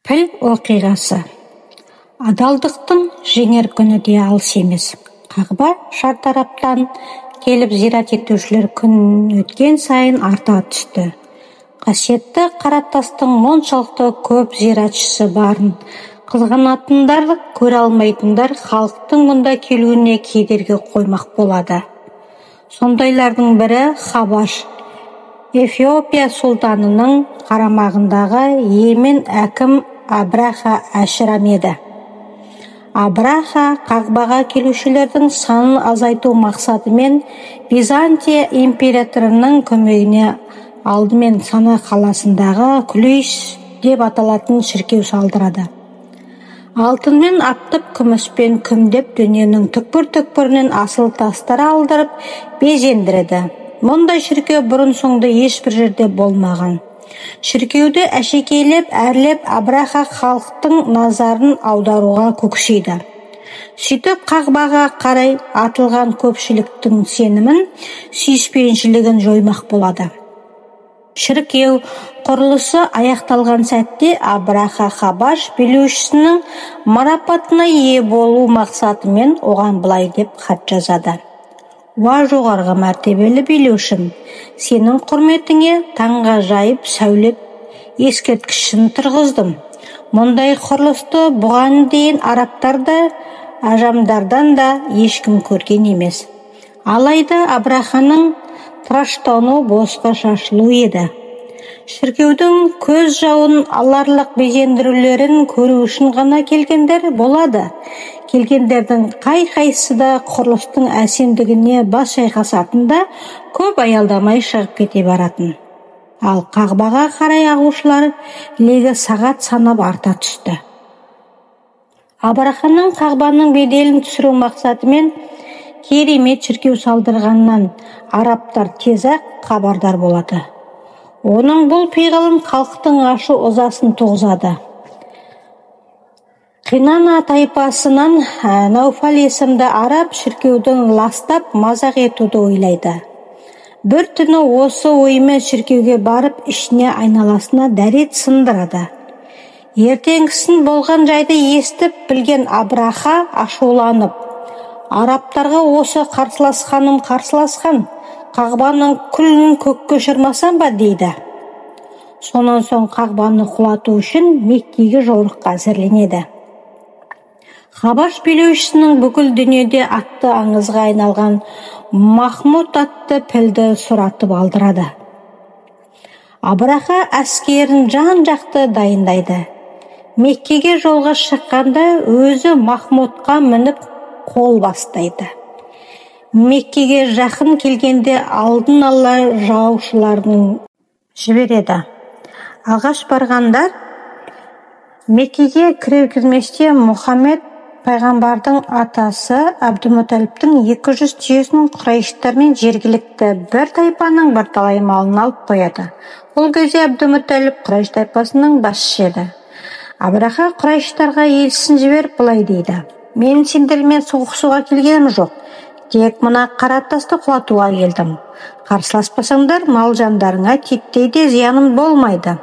Піл оқиғасы. Адалдықтың жеңер күні де алыс емес. Қағба шартараптан келіп зират етушілер күн өткен сайын арта түсті. Қасиетті Қаратастың моншалықты көп зиратшысы барын қызғанатындар, көре алмайтындар халықтың мұнда келуіне кедергі қоймақ болады. Сондайлардың бірі Хабаш, Эфиопия сұлтанының қарамағындағы Йемен әкім Абраха Әшірам еді. Абраха Қағбаға келушілердің санын азайту мақсатымен Византия императорының көмегіне алдымен Сана қаласындағы Күлейш деп аталатын шіркеу салдырады. Алтынмен аптып, күміспен күмдеп, дүниенің түкпір-түкпірінен асыл тастар алдырып, безендіреді. Мұндай шіркеу бұрын-соңды ешбір жерде болмаған. Шіркеуді әшекейлеп, әрлеп, Абраха халықтың назарын аударуға көксейді. Сөйтіп Қағбаға қарай атылған көпшіліктің сенімін, сүйіспеншілігін жоймақ болады. Шіркеу құрылысы аяқталған сәтте Абраха Хабаш билеушісінің марапатына ие болу мақсатымен оған былай деп хат жазады. Уа жоғарғы мәртебелі билеушім, сенің құрметіңе таңға жайып сәулет ескерткішін тұрғыздым. Мұндай құрылысты бұған дейін арабтар да, ажамдардан да ешкім көрген емес. Алайда Абраханың тыраштауы босқа шашылу еді. Шіркеудің көз жауын аларлық безендірулерін көру үшін ғана келгендер болады. Келгендердің қай-қайсысы да құрылыстың әсемдігіне бас шайқасатында көп аялдамай шығып кете баратын. Ал Қағбаға қарай ағушылар легі сағат санап арта түсті. Абраханың Қағбаның беделін түсіру мақсатымен керемет шіркеу салдырғаннан арабтар тез-ақ хабардар болады. Оның бұл пиғылын халықтың ашу ызасын туғызады. Қинана тайпасынан Науфал есімді араб шіркеудің ластап мазақ етуді ойлайды. Бір түні осы ойымен шіркеуге барып, ішіне айналасына дәрет сындырады. Ертеңгісін болған жайды естіп білген Абраха ашуланып, арабтарға осы қарсыласқан, Қағбаның күлін көкке ұшырмасам ба дейді. Сонан соң Қағбаны құлату үшін Меккеге жорыққа әзірленеді. Хабаш билеушісінің бүкіл дүниеде атты аңызға айналған Махмуд атты пілді сұратып алдырады. Абраха әскерін жан-жақты дайындайды. Меккеге жолға шыққанда өзі Махмудқа мініп қол бастайды. Меккеге жақын келгенде алдын ала жаушыларын жібереді. Алғаш барғандар Меккеге кірер-кірместе Мұхаммед пайғамбардың атасы Абдумуталиптің 200 түйесінің Құрайыштармен жергілікті бір тайпаның бірталай малын алып қояды. Ол кезде Абдумуталип Құрайыш тайпасының басшысы еді. Абраха Құрайыштарға елшісін жіберіп былай дейді: мен сендермен соғысуға келгенім жоқ, тек мына Қаратасты құлатуға келдім. Қарсыласпасаңдар, мал жандарыңа титтей де зияным болмайды.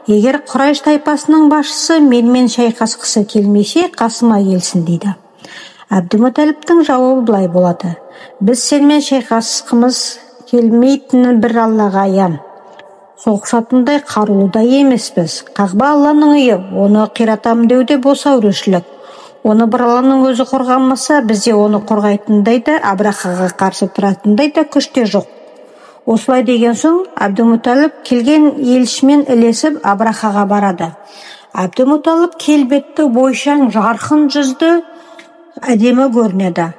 Егер Құрайыш тайпасының басшысы менімен шайқасқысы келмесе, қасыма келсін дейді. Абдумуталиптің жауабы былай болады: біз сенімен шайқасқымыз келмейтінін бір Аллаға аян. Соғысатындай қарулы да емеспіз. Қағба Алланың үйі, оны қиратам деуде бос әурешілік. Оны бір Алланың өзі қорғамаса, бізде оны қорғайтындай да, Абрахаға қарсы тұратындай да күште жоқ. Осылай деген соң, Абдумуталип келген елшімен ілесіп Абрахаға барады. Абдумуталип келбетті, бойшаң, жарқын жүзді, әдемі көрінеді.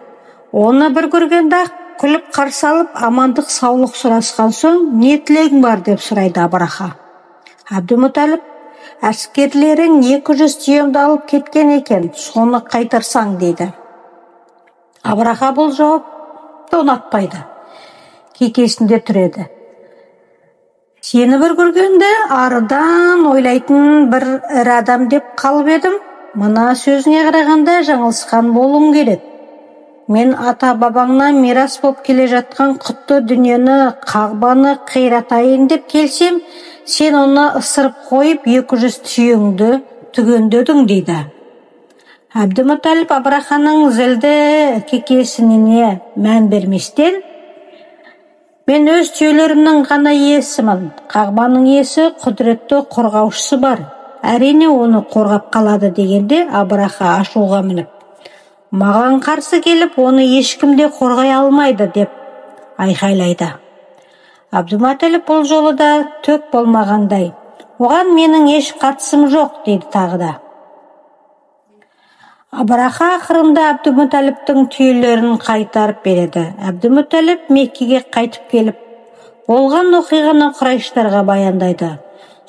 Оны бір көргенде күліп қарсы алып, амандық саулық сұрасқан соң, не тілегің бар деп сұрайды Абраха. Абдумуталип: әскерлерің 200 түйемді алып кеткен екен, соны қайтарсаң дейді. Абраха бұл жауапты ұнатпайды. Кекесінде түреді. Сені бір көргенде арыдан ойлайтын бір ірі адам деп қалып едім. Мына сөзіне қарағанда жаңылысқан болуың керек. Мен ата-бабаңнан мирас болып келе жатқан құтты дүниені, Қағбаны қиратайын деп келсем, сен оны ысырып қойып 200 түйеңді түгендедің дейді. Әбдімұталип Абраханың зілді кекесініне мән берместен, мен өз түйелерімнің ғана иесімін. Қағбаның иесі құдіретті қорғаушысы бар. Әрине оны қорғап қалады дегенде Абраха ашуға мініп, маған қарсы келіп, оны ешкім де қорғай алмайды деп айқайлайды. Әбдімұталип бұл жолы да төк болмағандай, оған менің еш қатысым жоқ дейді тағы да. Абраха ақырында Әбдімұталиптің түйелерін қайтарып береді. Әбдімұталип Меккеге қайтып келіп, болған оқиғаны Құрайыштарға баяндайды.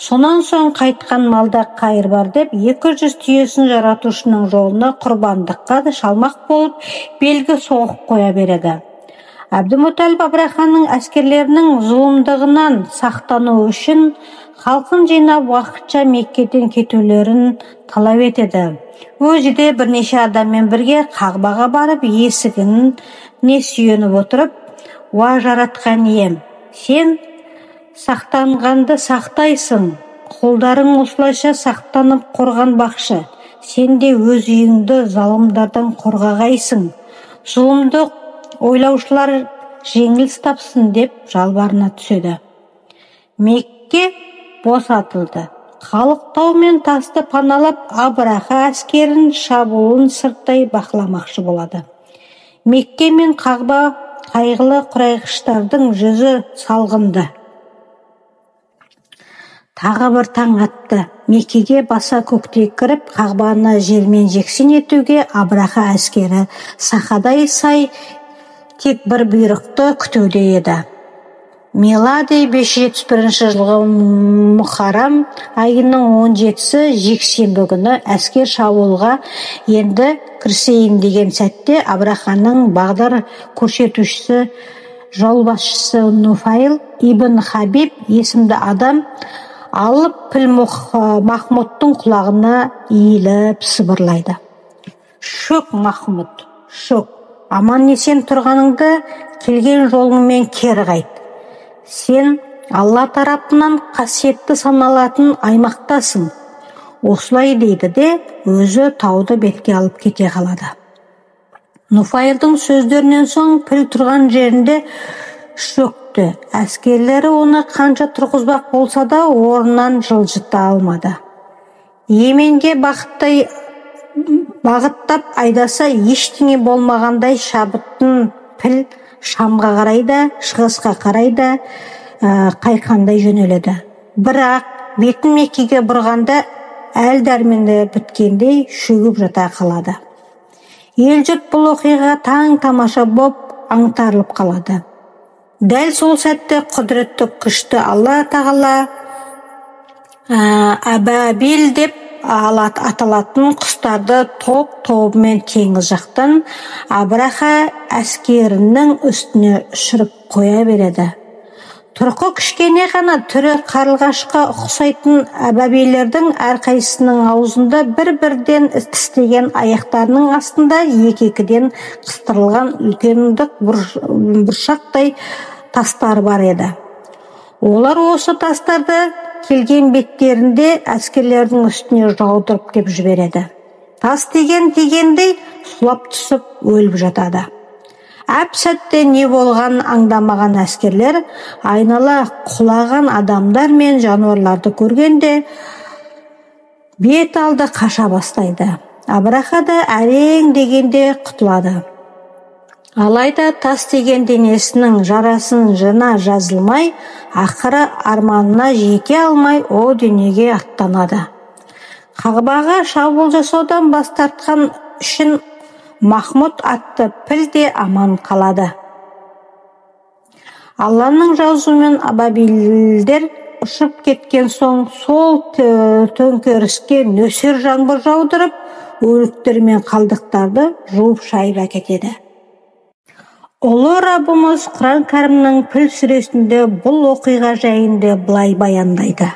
Сонан соң қайтқан малда қайыр бар деп 200 түйесін жаратушының жолына құрбандыққа шалмақ болып белгі соғып қоя береді. Әбдімұталип Абраханың әскерлерінің зұлымдығынан сақтану үшін халқын жинап уақытша Меккеден кетулерін талап етеді. Өзі де бірнеше адаммен бірге Қағбаға барып есігіне сүйеніп отырып, уа жаратқан ием, сен сақтанғанды сақтайсың, құлдарың осылайша сақтанып қорғанбақшы, сен де өз үйіңді залымдардан қорғағайсың, зұлымдық ойлаушылар жеңіліс тапсын деп жалбарына түседі. Мекке босатылды. Халық тау мен тасты паналап, Абраха әскерін шабуылын сырттай бақыламақшы болады. Мекке мен Қағба қайғылы құрайғыштардың жүзі салғынды. Тағы бір таң атты. Меккеге баса көктей кіріп, Қағбаны жермен жексен етуге Абраха әскері сақадай сай тек бір бұйрықты күтуде еді. Милади 571 жылғы Мұхаррам айының 17-сі жексенбі күні әскер шабуылға енді кірісейін деген сәтте Абраханың бағдар көрсетушісі, жолбасшысы Нуфайл ибн Хабиб есімді адам алып піл Махмудтың құлағына иіліп сыбырлайды. Шөк Махмуд, шөк, аман есен тұрғаныңды келген жолыңмен кері қайт. Сен Алла тарапынан қасиетті саналатын аймақтасың. Осылай дейді де, өзі тауды бетке алып кете қалады. Нуфайлдың сөздерінен соң піл тұрған жерінде шөкті. Әскерлері оны қанша тұрғызбақ болса да орнынан жылжыта алмады. Йеменге бағыттап айдаса ештеңе болмағандай шабыттың піл Шамға қарай да, шығысқа қарай да қайқандай жөнеледі. Бірақ бетін Меккеге бұрғанда әл дәрмені біткендей шөгіп жата қалады. Ел жұрт бұл оқиға таң тамаша боп аңтарылып қалады. Дәл сол сәтте құдіретті күшті Алла тағала Әбабил деп аталатын құстарды топ-тобымен теңіз жақтан Абраха әскерінің үстіне ұшырып қоя береді. Тұрқы кішкене ғана түрі қарлығашқа ұқсайтын әбабилердің әрқайсысының аузында бір-бірден тістеген аяқтарының астында екі-екіден қыстырылған үлкендік бұршақтай тастар бар еді. Олар осы тастарды келген беттерінде әскерлердің үстіне жаудырып кеп жібереді. Тас дегендей сұлап түсіп өліп жатады. Әп сәтте не болған аңдамаған әскерлер айнала құлаған адамдар мен жануарларды көргенде бет алды қаша бастайды. Абраха да әрең дегенде құтылады. Алайда тас деген денесінің жарасын жына жазылмай, ақыры арманына жете алмай о дүниеге аттанады. Қағбаға шабуыл жасаудан бас тартқан үшін Махмуд атты піл де аман қалады. Алланың жазуымен абабилдер ұшып кеткен соң сол төңкеріске нөсер жаңбыр жаудырып, өліктер мен қалдықтарды жуып шайып әкетеді. Ұлы Раббымыз Құран кәрімнің піл сүресінде бұл оқиға жайында былай баяндайды.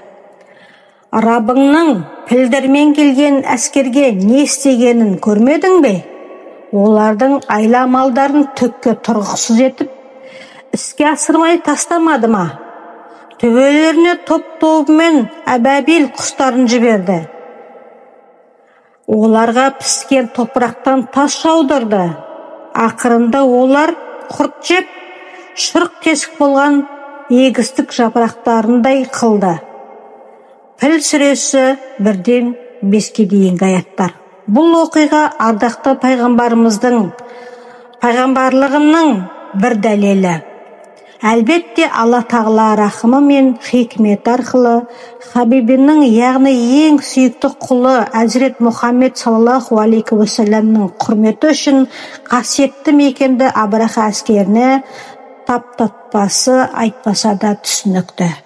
Раббыңның пілдермен келген әскерге не істегенін көрмедің бе? Олардың айла малдарын төкке тұрғысыз етіп, іске асырмай тастамады ма? Төбелеріне топ-тобымен әбабил құстарын жіберді. Оларға піскен топырақтан тас жаудырды. Ақырында олар құрт жеп, шұрық тесік болған егістік жапырақтарындай қылды. Піл сүресі 1-ден 5-ке дейінгі аяттар. Бұл оқиға ардақты пайғамбарлығының бір дәлелі. Әлбетте, Алла Тағала рахымы мен хикметі арқылы Хабибінің, яғни ең сүйікті құлы Әзірет Мұхаммед саллаллаху алейхи уассаламның құрметі үшін қасиетті мекенді Абраха әскеріне таптатпасы айтпаса да түсінікті.